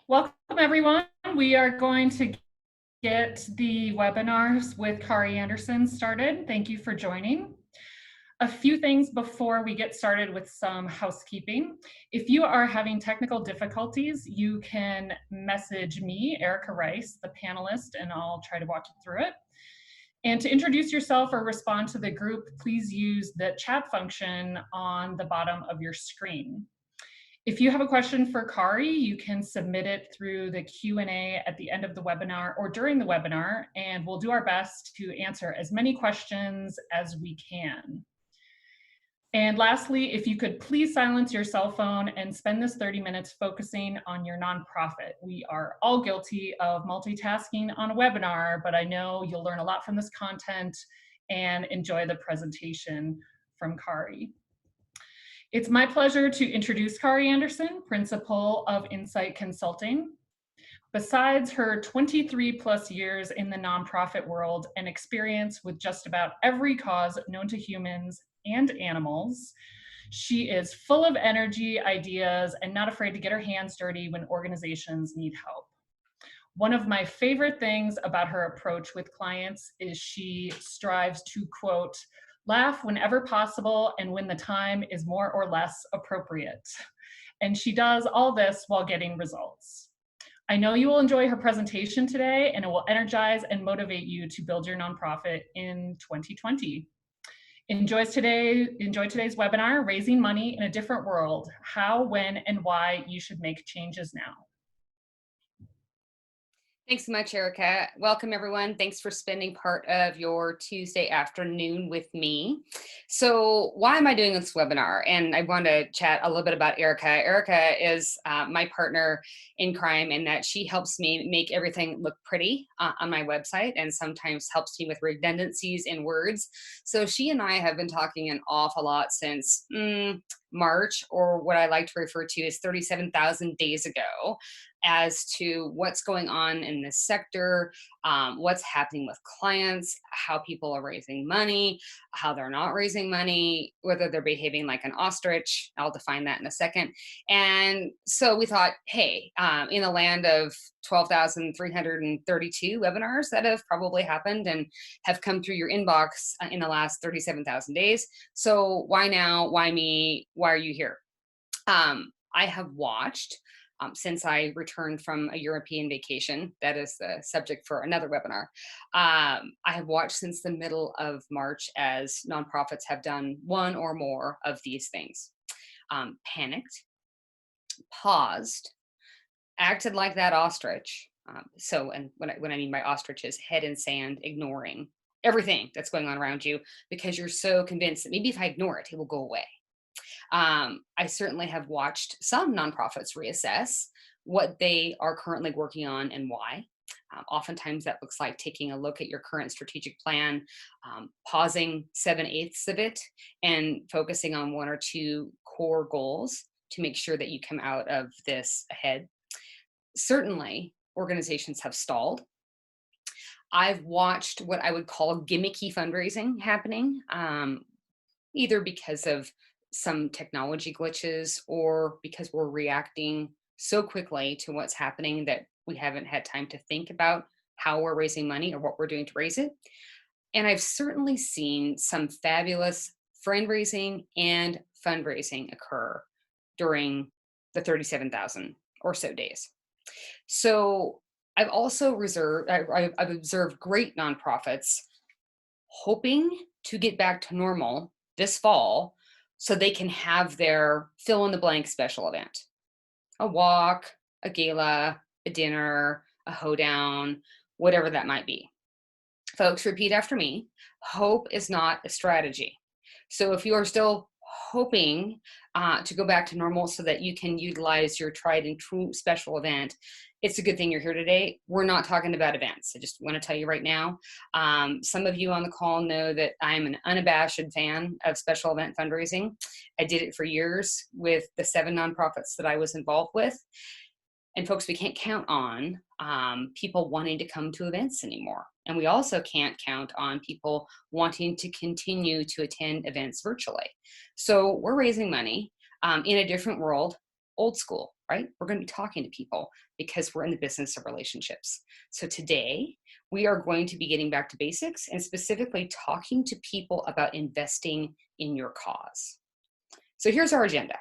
Welcome, everyone. We are going to get the webinars with Kari Anderson started. Thank you for joining. A few things before we get started with some housekeeping. If you are having technical difficulties, you can message me, Erica Rice, the panelist, and I'll try to walk you through it. And to introduce yourself or respond to the group, please use the chat function on the bottom of your screen. If you have a question for Kari, you can submit it through the Q&A at the end of the webinar or during the webinar, and we'll do our best to answer as many questions as we can. And lastly, if you could please silence your cell phone and spend this 30 minutes focusing on your nonprofit. We are all guilty of multitasking on a webinar, but I know you'll learn a lot from this content and enjoy the presentation from Kari. It's my pleasure to introduce Kari Anderson, Principal of NCITE Consulting. Besides her 23 plus years in the nonprofit world and experience with just about every cause known to humans and animals, she is full of energy, ideas, and not afraid to get her hands dirty when organizations need help. One of my favorite things about her approach with clients is she strives to, quote, laugh whenever possible and when the time is more or less appropriate. And she does all this while getting results. I know you will enjoy her presentation today, and it will energize and motivate you to build your nonprofit in 2020. Enjoy today's webinar, Raising Money in a Different World, How, When, and Why You Should Make Changes Now. Thanks so much, Erica. Welcome, everyone. Thanks for spending part of your Tuesday afternoon with me. So why am I doing this webinar? And I want to chat a little bit about Erica. Erica is my partner in crime in that she helps me make everything look pretty on my website and sometimes helps me with redundancies in words. So she and I have been talking an awful lot since March, or what I like to refer to as 37,000 days ago, as to what's going on in this sector, what's happening with clients, how people are raising money, how they're not raising money, whether they're behaving like an ostrich. I'll define that in a second. And so we thought, hey, in the land of 12,332 webinars that have probably happened and have come through your inbox in the last 37,000 days. So why now? Why me? Why are you here? I have watched since I returned from a European vacation. That is the subject for another webinar. I have watched since the middle of March as nonprofits have done one or more of these things. Panicked, paused, acted like that ostrich. And when I mean by ostrich is head in sand, ignoring everything that's going on around you because you're so convinced that maybe if I ignore it, it will go away. I certainly have watched some nonprofits reassess what they are currently working on and why. Oftentimes that looks like taking a look at your current strategic plan, pausing 7/8 of it, and focusing on one or two core goals to make sure that you come out of this ahead. Certainly, organizations have stalled. I've watched what I would call gimmicky fundraising happening, either because of some technology glitches or because we're reacting so quickly to what's happening that we haven't had time to think about how we're raising money or what we're doing to raise it. And I've certainly seen some fabulous friend raising and fundraising occur during the 37,000 or so days. So I've also I've observed great nonprofits hoping to get back to normal this fall so they can have their fill in the blank special event, a walk, a gala, a dinner, a hoedown, whatever that might be. Folks, repeat after me. Hope is not a strategy. So if you are still hoping to go back to normal so that you can utilize your tried and true special event, it's a good thing you're here today. We're not talking about events. I just want to tell you right now. Some of you on the call know that I'm an unabashed fan of special event fundraising. I did it for years with the 7 nonprofits that I was involved with. And folks, we can't count on people wanting to come to events anymore. And we also can't count on people wanting to continue to attend events virtually. So we're raising money in a different world, old school. right? We're going to be talking to people because we're in the business of relationships. So today, we are going to be getting back to basics and specifically talking to people about investing in your cause. So here's our agenda.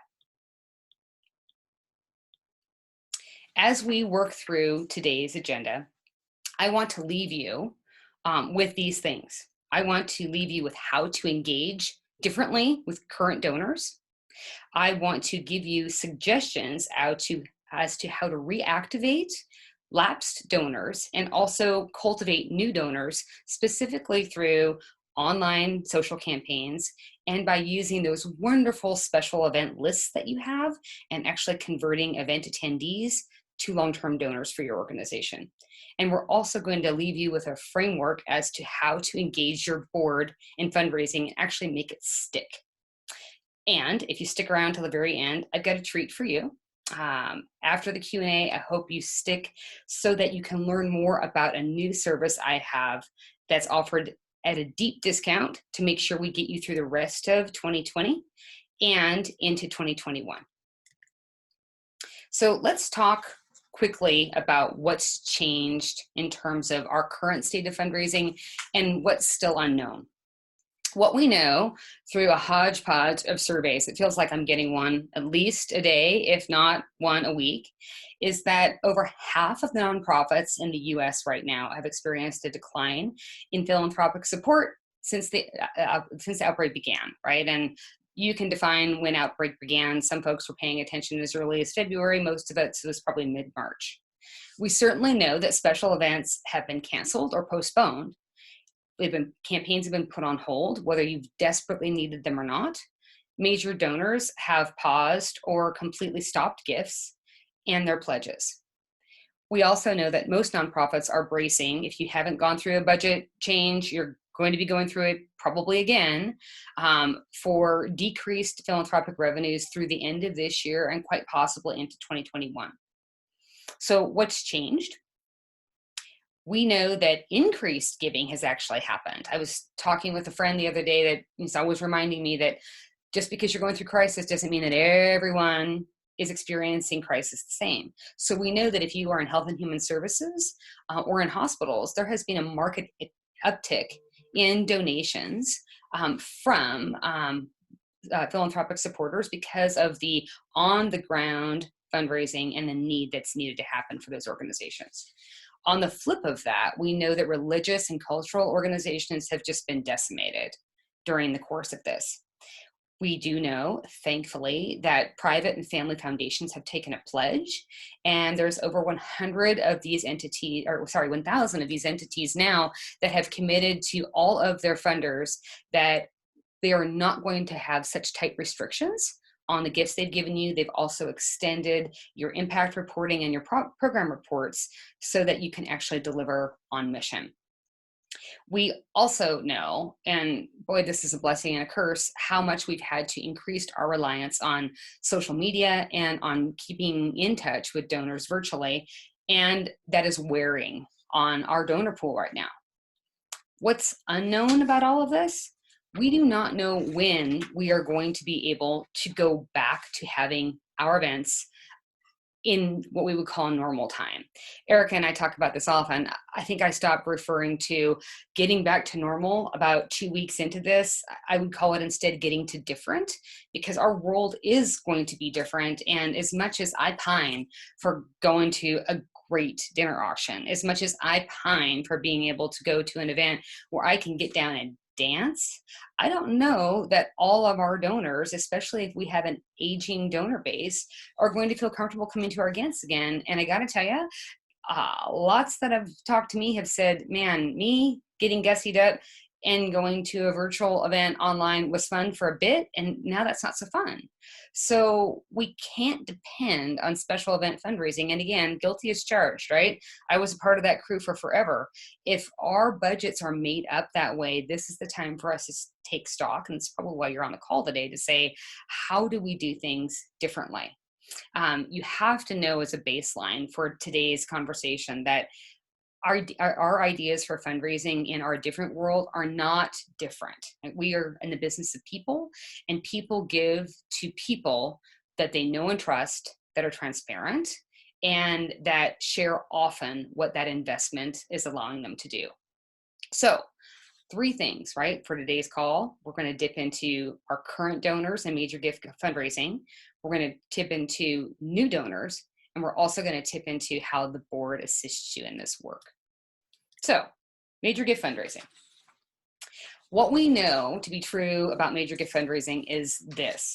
As we work through today's agenda, I want to leave you with these things. I want to leave you with how to engage differently with current donors. I want to give you suggestions as to how to reactivate lapsed donors and also cultivate new donors, specifically through online social campaigns and by using those wonderful special event lists that you have and actually converting event attendees to long-term donors for your organization. And we're also going to leave you with a framework as to how to engage your board in fundraising and actually make it stick. And if you stick around till the very end, I've got a treat for you. After the Q&A, I hope you stick so that you can learn more about a new service I have that's offered at a deep discount to make sure we get you through the rest of 2020 and into 2021. So let's talk quickly about what's changed in terms of our current state of fundraising and what's still unknown. What we know through a hodgepodge of surveys, it feels like I'm getting one at least a day, if not one a week, is that over half of the nonprofits in the US right now have experienced a decline in philanthropic support since the outbreak began, right? And you can define when outbreak began. Some folks were paying attention as early as February. Most of it was probably mid-March. We certainly know that special events have been canceled or postponed. Campaigns have been put on hold, whether you've desperately needed them or not. Major donors have paused or completely stopped gifts and their pledges. We also know that most nonprofits are bracing. If you haven't gone through a budget change, you're going to be going through it probably again for decreased philanthropic revenues through the end of this year and quite possibly into 2021. So what's changed? We know that increased giving has actually happened. I was talking with a friend the other day that is always reminding me that just because you're going through crisis doesn't mean that everyone is experiencing crisis the same. So we know that if you are in health and human services or in hospitals, there has been a market uptick in donations from philanthropic supporters because of the on-the-ground fundraising and the need that's needed to happen for those organizations. On the flip of that, we know that religious and cultural organizations have just been decimated during the course of this. We do know, thankfully, that private and family foundations have taken a pledge, and there's over 100 of these entities, 1,000 of these entities now that have committed to all of their funders that they are not going to have such tight restrictions on the gifts they've given you. They've also extended your impact reporting and your program reports so that you can actually deliver on mission. We also know, and boy, this is a blessing and a curse, how much we've had to increase our reliance on social media and on keeping in touch with donors virtually, and that is wearing on our donor pool right now. What's unknown about all of this? We do not know when we are going to be able to go back to having our events in what we would call normal time. Erica and I talk about this often. I think I stopped referring to getting back to normal about 2 weeks into this. I would call it instead getting to different, because our world is going to be different. And as much as I pine for going to a great dinner auction, as much as I pine for being able to go to an event where I can get down and dance, I don't know that all of our donors, especially if we have an aging donor base, are going to feel comfortable coming to our events again. And I got to tell you, lots that have talked to me have said, man, me getting gussied up and going to a virtual event online was fun for a bit, and now that's not so fun. So we can't depend on special event fundraising. And again, guilty as charged, right? I was a part of that crew for forever. If our budgets are made up that way, this is the time for us to take stock. And it's probably why you're on the call today, to say, how do we do things differently? You have to know as a baseline for today's conversation that our ideas for fundraising in our different world are not different. We are in the business of people, and people give to people that they know and trust, that are transparent, and that share often what that investment is allowing them to do. So 3 things, right? For today's call, we're going to dip into our current donors and major gift fundraising. We're going to tip into new donors, and we're also going to tip into how the board assists you in this work. So, major gift fundraising. What we know to be true about major gift fundraising is this.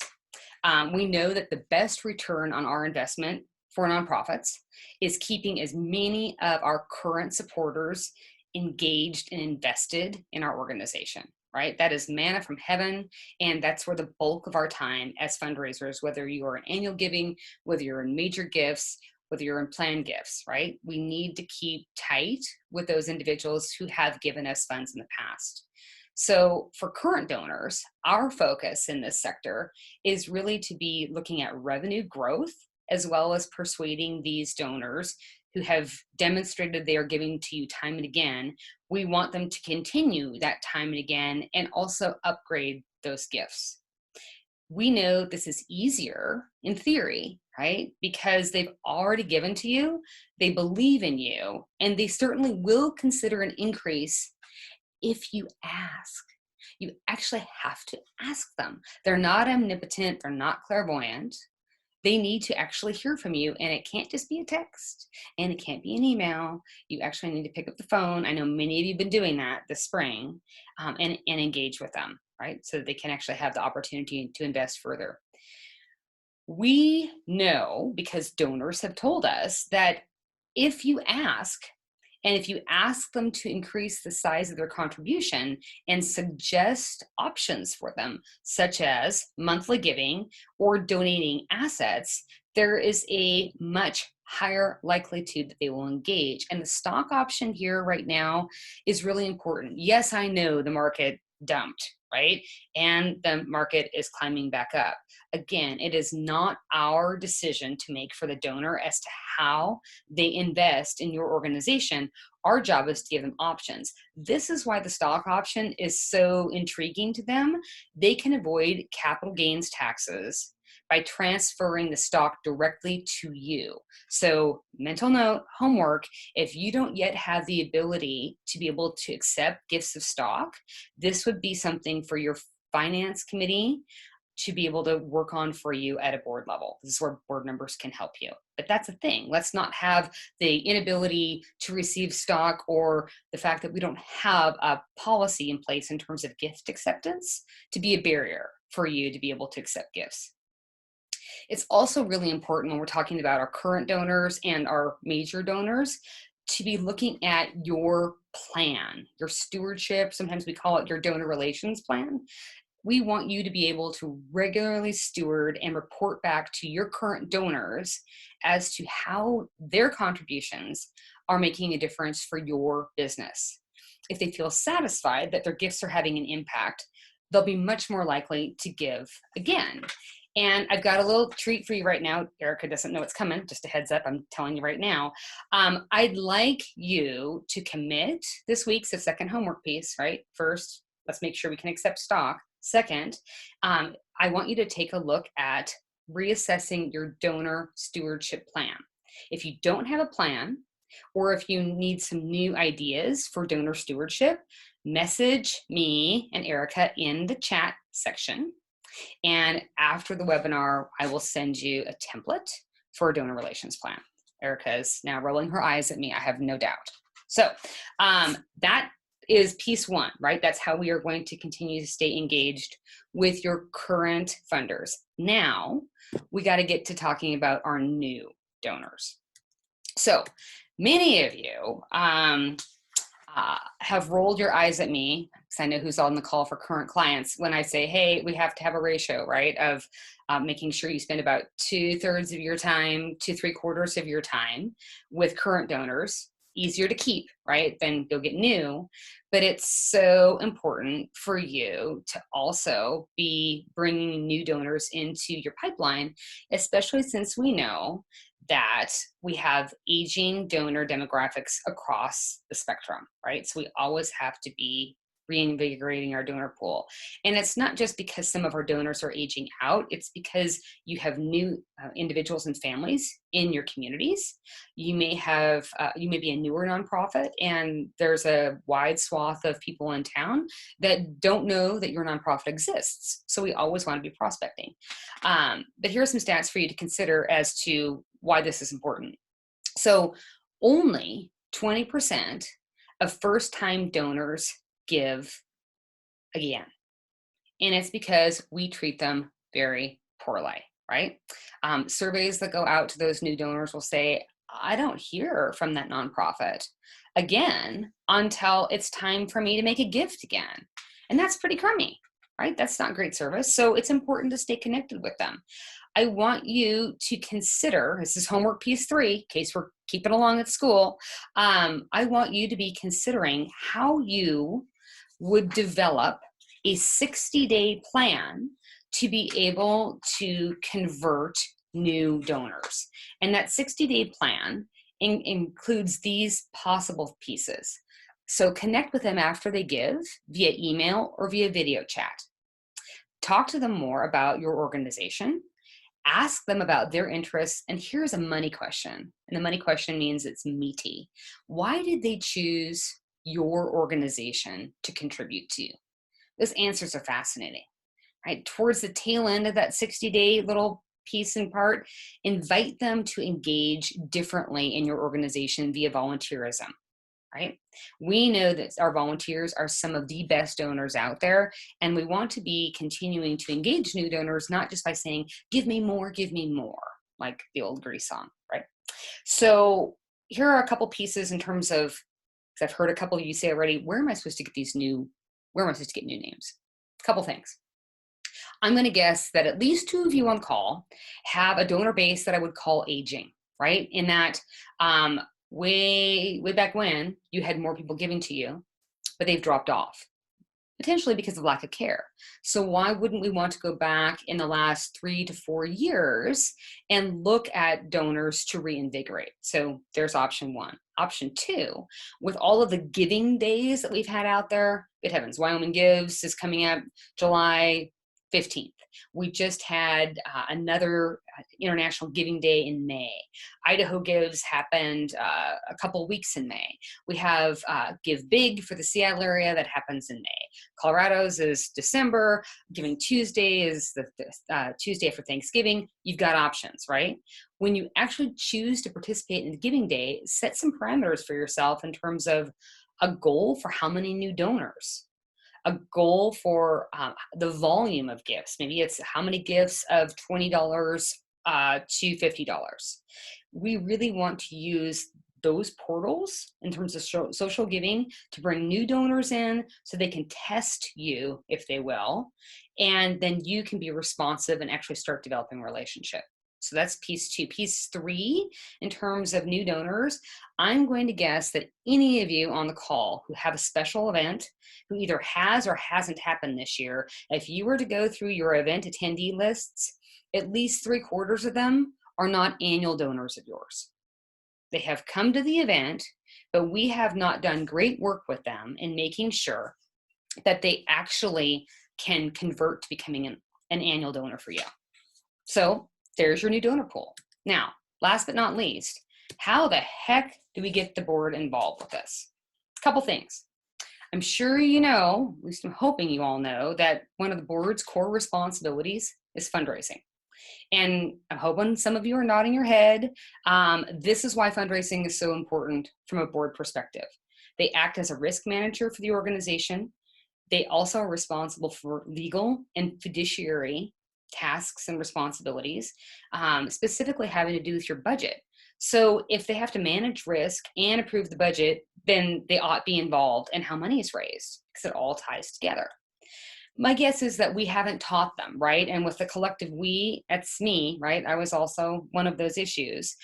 We know that the best return on our investment for nonprofits is keeping as many of our current supporters engaged and invested in our organization, right? That is manna from heaven, and that's where the bulk of our time as fundraisers, whether you are in annual giving, whether you're in major gifts, whether you're in planned gifts, right? We need to keep tight with those individuals who have given us funds in the past. So for current donors, our focus in this sector is really to be looking at revenue growth, as well as persuading these donors who have demonstrated they are giving to you time and again. We want them to continue that time and again, and also upgrade those gifts. We know this is easier in theory, right? Because they've already given to you, they believe in you, and they certainly will consider an increase if you ask. You actually have to ask them. They're not omnipotent, they're not clairvoyant. They need to actually hear from you, and it can't just be a text, and it can't be an email. You actually need to pick up the phone. I know many of you have been doing that this spring, and engage with them, right? So that they can actually have the opportunity to invest further. We know, because donors have told us, that if you ask, and if you ask them to increase the size of their contribution and suggest options for them, such as monthly giving or donating assets, there is a much higher likelihood that they will engage. And the stock option here right now is really important. Yes, I know the market dumped, right? And the market is climbing back up. Again, it is not our decision to make for the donor as to how they invest in your organization. Our job is to give them options. This is why the stock option is so intriguing to them. They can avoid capital gains taxes by transferring the stock directly to you. So, mental note, homework, if you don't yet have the ability to be able to accept gifts of stock, this would be something for your finance committee to be able to work on for you at a board level. This is where board members can help you. But that's the thing. Let's not have the inability to receive stock, or the fact that we don't have a policy in place in terms of gift acceptance, to be a barrier for you to be able to accept gifts. It's also really important when we're talking about our current donors and our major donors to be looking at your plan, your stewardship. Sometimes we call it your donor relations plan. We want you to be able to regularly steward and report back to your current donors as to how their contributions are making a difference for your business. If they feel satisfied that their gifts are having an impact, they'll be much more likely to give again. And I've got a little treat for you right now. Erica doesn't know it's coming, just a heads up, I'm telling you right now. I'd like you to commit this week's the second homework piece, right? First, let's make sure we can accept stock. Second, I want you to take a look at reassessing your donor stewardship plan. If you don't have a plan, or if you need some new ideas for donor stewardship, message me and Erica in the chat section. And after the webinar, I will send you a template for a donor relations plan. Erica is now rolling her eyes at me, I have no doubt. So that is piece one, right? That's how we are going to continue to stay engaged with your current funders. Now, we got to get to talking about our new donors. So many of you have rolled your eyes at me, because I know who's on the call for current clients, when I say, hey, we have to have a ratio, right, of making sure you spend about 2/3 of your time to 3/4 of your time with current donors. Easier to keep, right, than go get new. But it's so important for you to also be bringing new donors into your pipeline, especially since we know that we have aging donor demographics across the spectrum, right? So we always have to be reinvigorating our donor pool. And it's not just because some of our donors are aging out, it's because you have new individuals and families in your communities. You may have, you may be a newer nonprofit, and there's a wide swath of people in town that don't know that your nonprofit exists. So we always want to be prospecting. But here are some stats for you to consider as to why this is important. So only 20% of first-time donors give again. And it's because we treat them very poorly, right? Surveys that go out to those new donors will say, I don't hear from that nonprofit again until it's time for me to make a gift again. And that's pretty crummy, right? That's not great service. So it's important to stay connected with them. I want you to consider, this is homework piece 3, in case we're keeping along at school. I want you to be considering how you would develop a 60-day plan to be able to convert new donors. And that 60-day plan includes these possible pieces. So connect with them after they give via email or via video chat. Talk to them more about your organization. Ask them about their interests. And here's a money question. And the money question means it's meaty. Why did they choose your organization to contribute to you? Those answers are fascinating, right? Towards the tail end of that 60-day little piece and part, invite them to engage differently in your organization via volunteerism, right? We know that our volunteers are some of the best donors out there, and we want to be continuing to engage new donors, not just by saying, give me more, like the old Grease song, right? So here are a couple pieces in terms of, because I've heard a couple of you say already, where am I supposed to get new names? A couple things. I'm going to guess that at least 2 of you on call have a donor base that I would call aging, right? In that way back when you had more people giving to you, but they've dropped off, potentially because of lack of care. So why wouldn't we want to go back in the last 3 to 4 years and look at donors to reinvigorate? So there's option 1. Option 2, with all of the giving days that we've had out there, good heavens, Wyoming Gives is coming up July 15th. We just had another International Giving Day in May. Idaho Gives happened a couple weeks in May. We have Give Big for the Seattle area that happens in May. Colorado's is December. Giving Tuesday is the Tuesday after Thanksgiving. You've got options, right? When you actually choose to participate in the Giving Day, set some parameters for yourself in terms of a goal for how many new donors, a goal for the volume of gifts. Maybe it's how many gifts of $20 to $50. We really want to use those portals in terms of social giving to bring new donors in so they can test you, if they will, and then you can be responsive and actually start developing a relationship. So that's piece 2. Piece 3, in terms of new donors, I'm going to guess that any of you on the call who have a special event, who either has or hasn't happened this year, if you were to go through your event attendee lists, at least 3/4 of them are not annual donors of yours. They have come to the event, but we have not done great work with them in making sure that they actually can convert to becoming an annual donor for you. So there's your new donor pool. Now, last but not least, how the heck do we get the board involved with this? A couple things. I'm sure you know, at least I'm hoping you all know, that one of the board's core responsibilities is fundraising. And I'm hoping some of you are nodding your head. This is why fundraising is so important from a board perspective. They act as a risk manager for the organization. They also are responsible for legal and fiduciary tasks and responsibilities, specifically having to do with your budget. So if they have to manage risk and approve the budget, then they ought to be involved in how money is raised, because it all ties together. My guess is that we haven't taught them, right? And with the collective we, that's me, right? I was also one of those issues.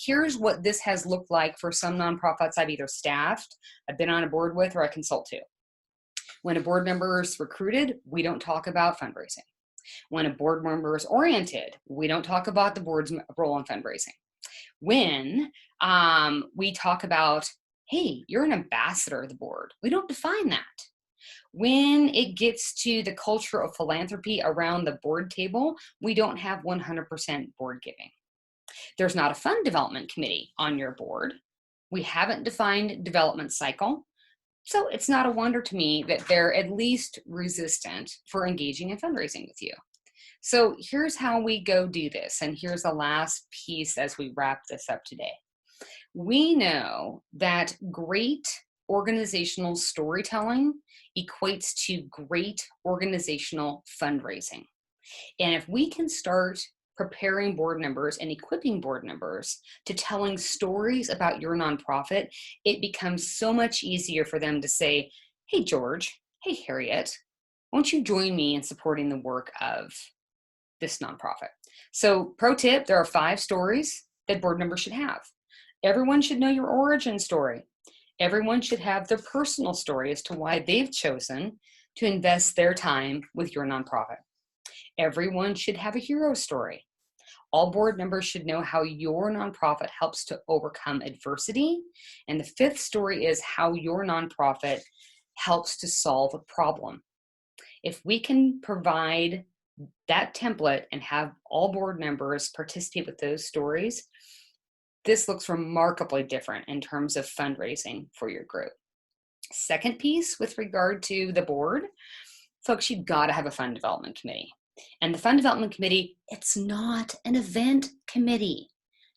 Here's what this has looked like for some nonprofits I've either staffed, I've been on a board with, or I consult to. When a board member is recruited, we don't talk about fundraising. When a board member is oriented, we don't talk about the board's role in fundraising. When we talk about, hey, you're an ambassador of the board, we don't define that. When it gets to the culture of philanthropy around the board table, we don't have 100% board giving. There's not a fund development committee on your board. We haven't defined development cycle. So it's not a wonder to me that they're at least resistant for engaging in fundraising with you. So here's how we go do this. And here's the last piece as we wrap this up today. We know that great organizational storytelling equates to great organizational fundraising. And if we can start preparing board members and equipping board members to telling stories about your nonprofit, it becomes so much easier for them to say, hey, George, hey, Harriet, won't you join me in supporting the work of this nonprofit? So pro tip, there are 5 stories that board members should have. Everyone should know your origin story. Everyone should have their personal story as to why they've chosen to invest their time with your nonprofit. Everyone should have a hero story. All board members should know how your nonprofit helps to overcome adversity. And the 5th story is how your nonprofit helps to solve a problem. If we can provide that template and have all board members participate with those stories, this looks remarkably different in terms of fundraising for your group. Second piece with regard to the board, folks, you've got to have a fund development committee. And the fund development committee, it's not an event committee.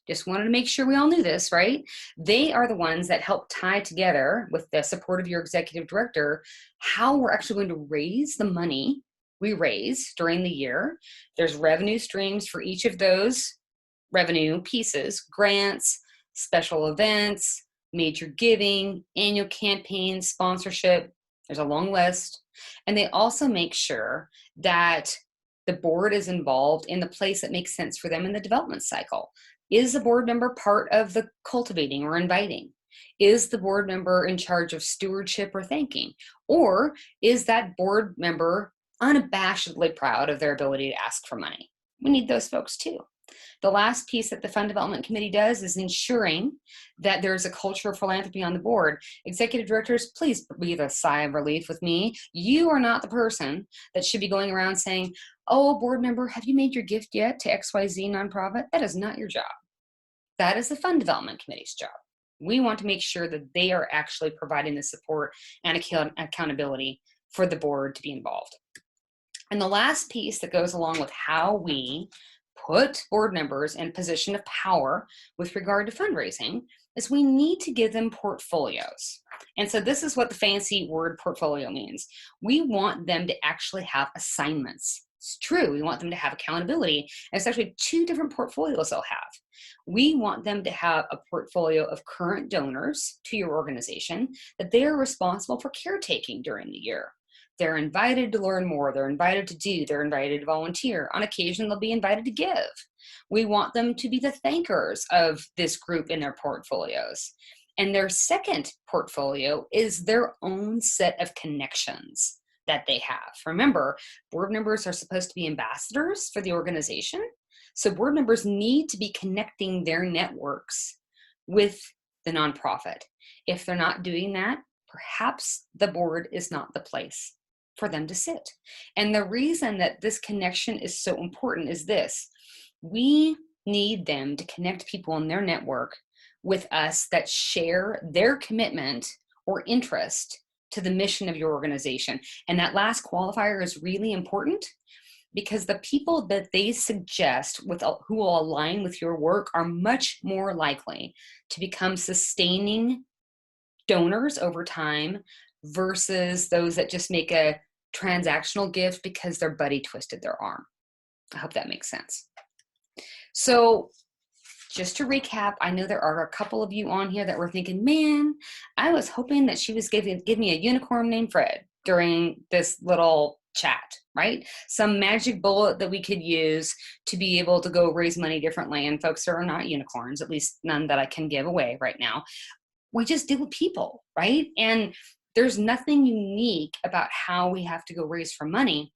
Just wanted to make sure we all knew this, right? They are the ones that help tie together, with the support of your executive director, how we're actually going to raise the money we raise during the year. There's revenue streams for each of those revenue pieces: grants, special events, major giving, annual campaigns, sponsorship. There's a long list. And they also make sure that the board is involved in the place that makes sense for them in the development cycle. Is the board member part of the cultivating or inviting? Is the board member in charge of stewardship or thanking? Or is that board member unabashedly proud of their ability to ask for money? We need those folks too. The last piece that the Fund Development Committee does is ensuring that there's a culture of philanthropy on the board. Executive directors, please breathe a sigh of relief with me. You are not the person that should be going around saying, oh, board member, have you made your gift yet to XYZ nonprofit? That is not your job. That is the Fund Development Committee's job. We want to make sure that they are actually providing the support and accountability for the board to be involved. And the last piece that goes along with how we put board members in a position of power with regard to fundraising is we need to give them portfolios. And so this is what the fancy word portfolio means. We want them to actually have assignments. It's true, we want them to have accountability. And it's actually 2 different portfolios they'll have. We want them to have a portfolio of current donors to your organization that they are responsible for caretaking during the year. They're invited to learn more. They're invited to do. They're invited to volunteer. On occasion, they'll be invited to give. We want them to be the thankers of this group in their portfolios. And their second portfolio is their own set of connections that they have. Remember, board members are supposed to be ambassadors for the organization. So board members need to be connecting their networks with the nonprofit. If they're not doing that, perhaps the board is not the place for them to sit. And the reason that this connection is so important is this: we need them to connect people in their network with us that share their commitment or interest to the mission of your organization. And that last qualifier is really important, because the people that they suggest who will align with your work are much more likely to become sustaining donors over time versus those that just make a transactional gift because their buddy twisted their arm. I hope that makes sense. So just to recap, I know there are a couple of you on here that were thinking, man, I was hoping that she was give me a unicorn named Fred during this little chat, right? Some magic bullet that we could use to be able to go raise money differently. And folks, there are not unicorns, at least none that I can give away right now. We just deal with people, right? And there's nothing unique about how we have to go raise for money.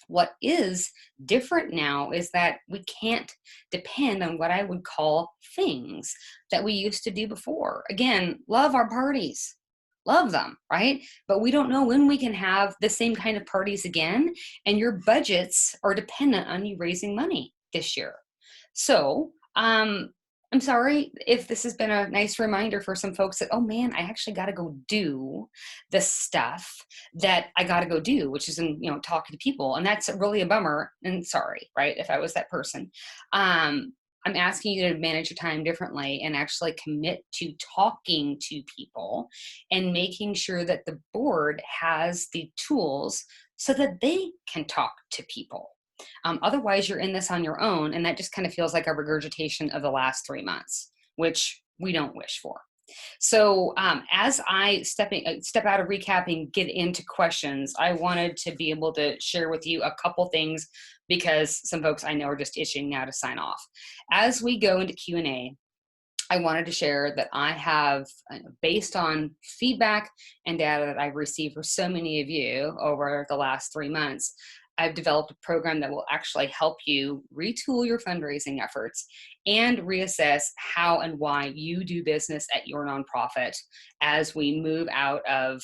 What is different now is that we can't depend on what I would call things that we used to do before. Again, love our parties, love them, right? But we don't know when we can have the same kind of parties again, and your budgets are dependent on you raising money this year. So, I'm sorry if this has been a nice reminder for some folks that, oh man, I actually got to go do the stuff that I got to go do, which is talking to people. And that's really a bummer. And sorry, right? If I was that person. I'm asking you to manage your time differently and actually commit to talking to people and making sure that the board has the tools so that they can talk to people. Otherwise, you're in this on your own, and that just kind of feels like a regurgitation of the last 3 months, which we don't wish for. So as I step out of recapping, get into questions, I wanted to be able to share with you a couple things because some folks I know are just itching now to sign off. As we go into Q&A, I wanted to share that I have, based on feedback and data that I've received for so many of you over the last 3 months, I've developed a program that will actually help you retool your fundraising efforts and reassess how and why you do business at your nonprofit as we move out of,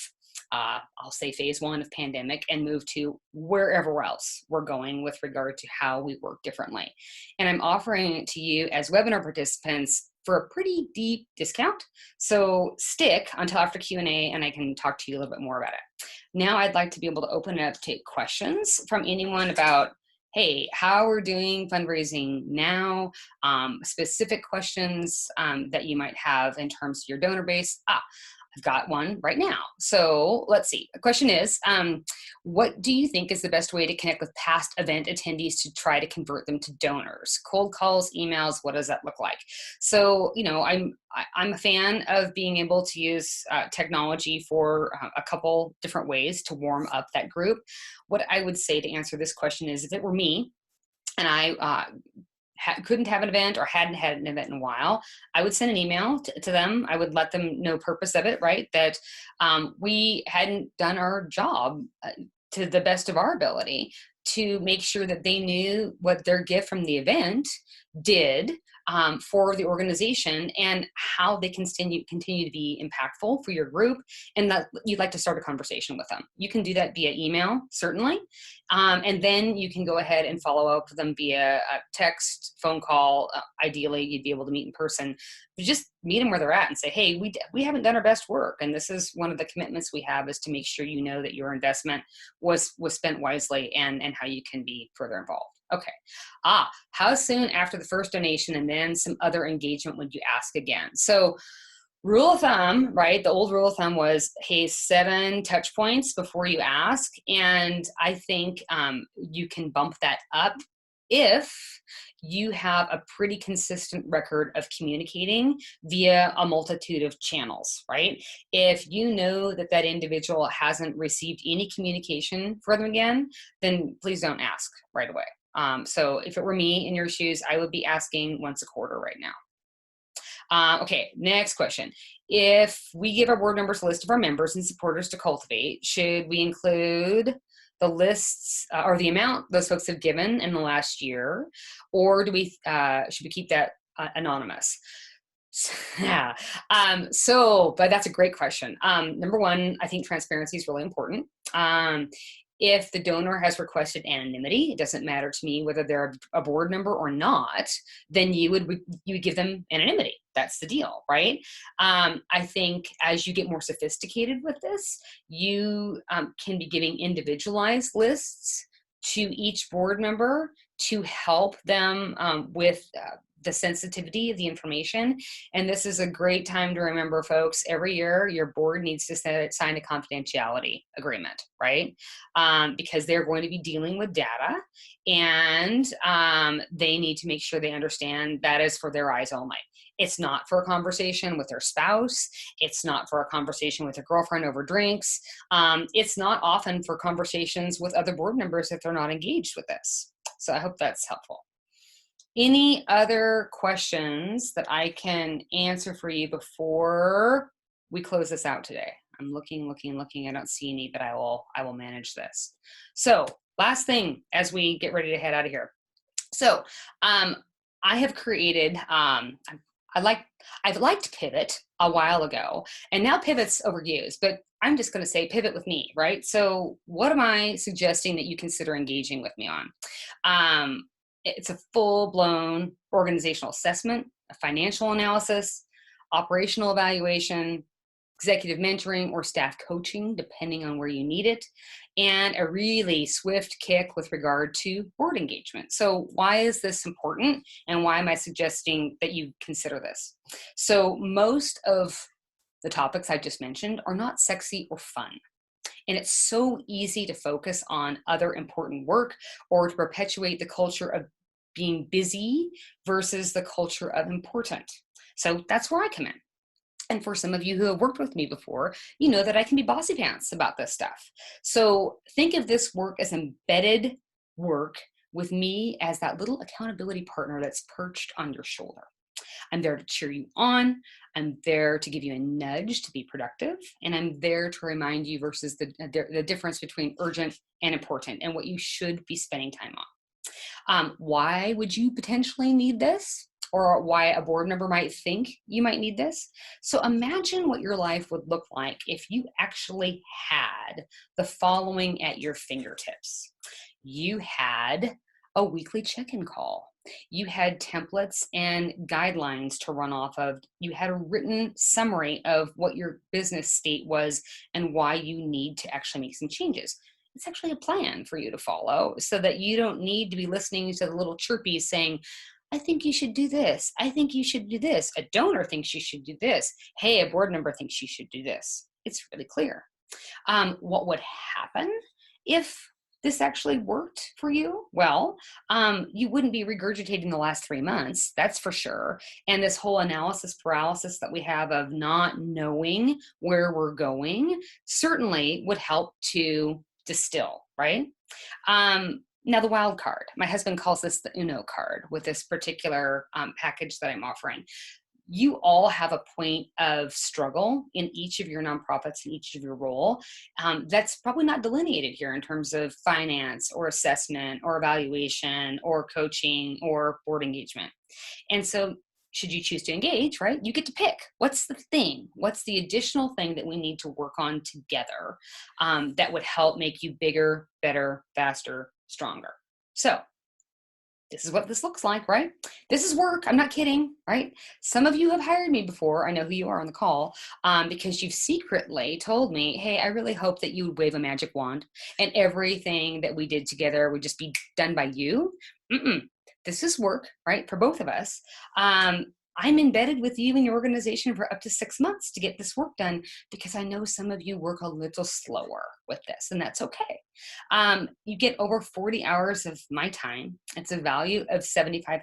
I'll say, phase 1 of pandemic and move to wherever else we're going with regard to how we work differently. And I'm offering it to you as webinar participants for a pretty deep discount. So stick until after Q&A and I can talk to you a little bit more about it. Now I'd like to be able to open it up to take questions from anyone about, hey, how we're doing fundraising now, specific questions that you might have in terms of your donor base. I've got one right now. So let's see. The question is, what do you think is the best way to connect with past event attendees to try to convert them to donors? Cold calls, emails, what does that look like? So, I'm a fan of being able to use technology for a couple different ways to warm up that group. What I would say to answer this question is, if it were me and I couldn't have an event or hadn't had an event in a while, I would send an email to them. I would let them know purpose of it, right? That we hadn't done our job to the best of our ability to make sure that they knew what their gift from the event did for the organization and how they continue to be impactful for your group, and that you'd like to start a conversation with them. You can do that via email, certainly. And then you can go ahead and follow up with them via a text, phone call. Ideally, you'd be able to meet in person. But just meet them where they're at and say, hey, we haven't done our best work. And this is one of the commitments we have, is to make sure you know that your investment was spent wisely and how you can be further involved. Okay. How soon after the first donation and then some other engagement would you ask again? So rule of thumb, right? The old rule of thumb was, hey, 7 touch points before you ask. And I think you can bump that up if you have a pretty consistent record of communicating via a multitude of channels, right? If you know that that individual hasn't received any communication from them again, then please don't ask right away. So if it were me in your shoes, I would be asking once a quarter right now. Okay, next question. If we give our board members a list of our members and supporters to cultivate, should we include the lists or the amount those folks have given in the last year, or should we keep that anonymous? Yeah. But that's a great question. Number one, I think transparency is really important. If the donor has requested anonymity, it doesn't matter to me whether they're a board member or not, then you would give them anonymity. That's the deal, right? I think as you get more sophisticated with this, you can be giving individualized lists to each board member to help them with the sensitivity of the information. And this is a great time to remember, folks, every year your board needs to sign a confidentiality agreement, right? Because they're going to be dealing with data, and they need to make sure they understand that is for their eyes only. It's not for a conversation with their spouse. It's not for a conversation with their girlfriend over drinks. It's not often for conversations with other board members if they're not engaged with this. So I hope that's helpful. Any other questions that I can answer for you before we close this out today? I'm looking. I don't see any, but I will manage this. So last thing as we get ready to head out of here. So I have created, I I've liked pivot a while ago, and now pivot's overused, but I'm just going to say pivot with me, right? So, what am I suggesting that you consider engaging with me on? It's a full blown organizational assessment, a financial analysis, operational evaluation, executive mentoring or staff coaching, depending on where you need it, and a really swift kick with regard to board engagement. So, why is this important, and why am I suggesting that you consider this? So, most of the topics I just mentioned are not sexy or fun. And it's so easy to focus on other important work or to perpetuate the culture of being busy versus the culture of important. So that's where I come in. And for some of you who have worked with me before, you know that I can be bossy pants about this stuff. So think of this work as embedded work with me as that little accountability partner that's perched on your shoulder. I'm there to cheer you on. I'm there to give you a nudge to be productive. And I'm there to remind you versus the difference between urgent and important and what you should be spending time on. Why would you potentially need this? Or why a board member might think you might need this. So imagine what your life would look like if you actually had the following at your fingertips. You had a weekly check-in call. You had templates and guidelines to run off of. You had a written summary of what your business state was and why you need to actually make some changes. It's actually a plan for you to follow so that you don't need to be listening to the little chirpies saying, I think you should do this. I think you should do this. A donor thinks you should do this. Hey, a board member thinks you should do this. It's really clear. What would happen if this actually worked for you? Well, you wouldn't be regurgitating the last 3 months, that's for sure. And this whole analysis paralysis that we have of not knowing where we're going certainly would help to distill, right? Now, the wild card, my husband calls this the Uno card with this particular package that I'm offering. You all have a point of struggle in each of your nonprofits and each of your role. That's probably not delineated here in terms of finance or assessment or evaluation or coaching or board engagement. And so should you choose to engage, right, you get to pick what's the thing, what's the additional thing that we need to work on together that would help make you bigger, better, faster, stronger. So this is what this looks like, right? This is work. I'm not kidding, right? Some of you have hired me before. I know who you are on the call because you've secretly told me, hey, I really hope that you would wave a magic wand and everything that we did together would just be done by you. This is work, right, for both of us. I'm embedded with you in your organization for up to 6 months to get this work done because I know some of you work a little slower with this, and that's okay. You get over 40 hours of my time. It's a value of $7,500,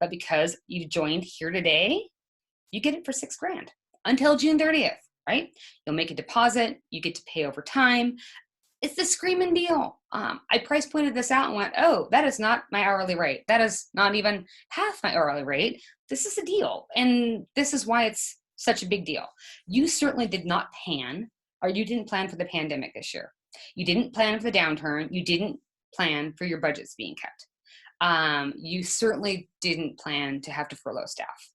but because you've joined here today, you get it for $6,000 until June 30th, right? You'll make a deposit, you get to pay over time. It's the screaming deal. I price pointed this out and went, oh, that is not my hourly rate. That is not even half my hourly rate. This is a deal. And this is why it's such a big deal. You certainly did not you didn't plan for the pandemic this year. You didn't plan for the downturn. You didn't plan for your budgets being cut. You certainly didn't plan to have to furlough staff.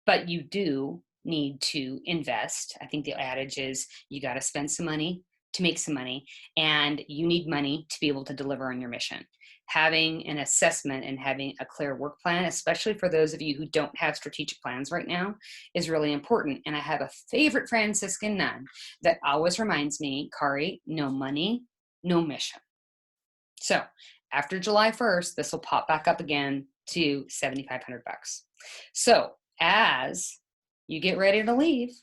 But you do need to invest. I think the adage is you got to spend some money to make some money, and you need money to be able to deliver on your mission. Having an assessment and having a clear work plan, especially for those of you who don't have strategic plans right now, is really important. And I have a favorite Franciscan nun that always reminds me, Kari, no money, no mission. So after July 1st, this will pop back up again to $7,500. So as you get ready to leave,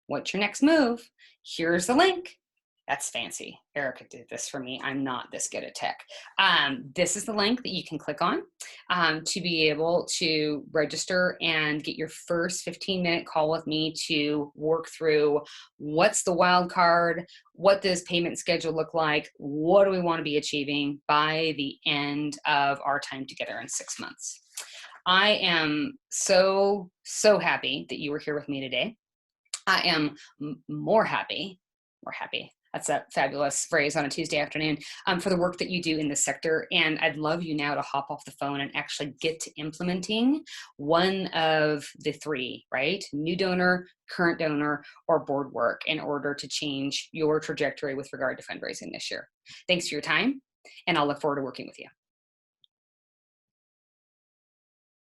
what's your next move? Here's the link. That's fancy. Erica did this for me. I'm not this good at tech. This is the link that you can click on to be able to register and get your first 15-minute call with me to work through what's the wild card, what does payment schedule look like, what do we want to be achieving by the end of our time together in 6 months. I am so happy that you were here with me today. I am more happy That's a fabulous phrase on a Tuesday afternoon, for the work that you do in this sector. And I'd love you now to hop off the phone and actually get to implementing one of the three, right? New donor, current donor, or board work in order to change your trajectory with regard to fundraising this year. Thanks for your time, and I'll look forward to working with you.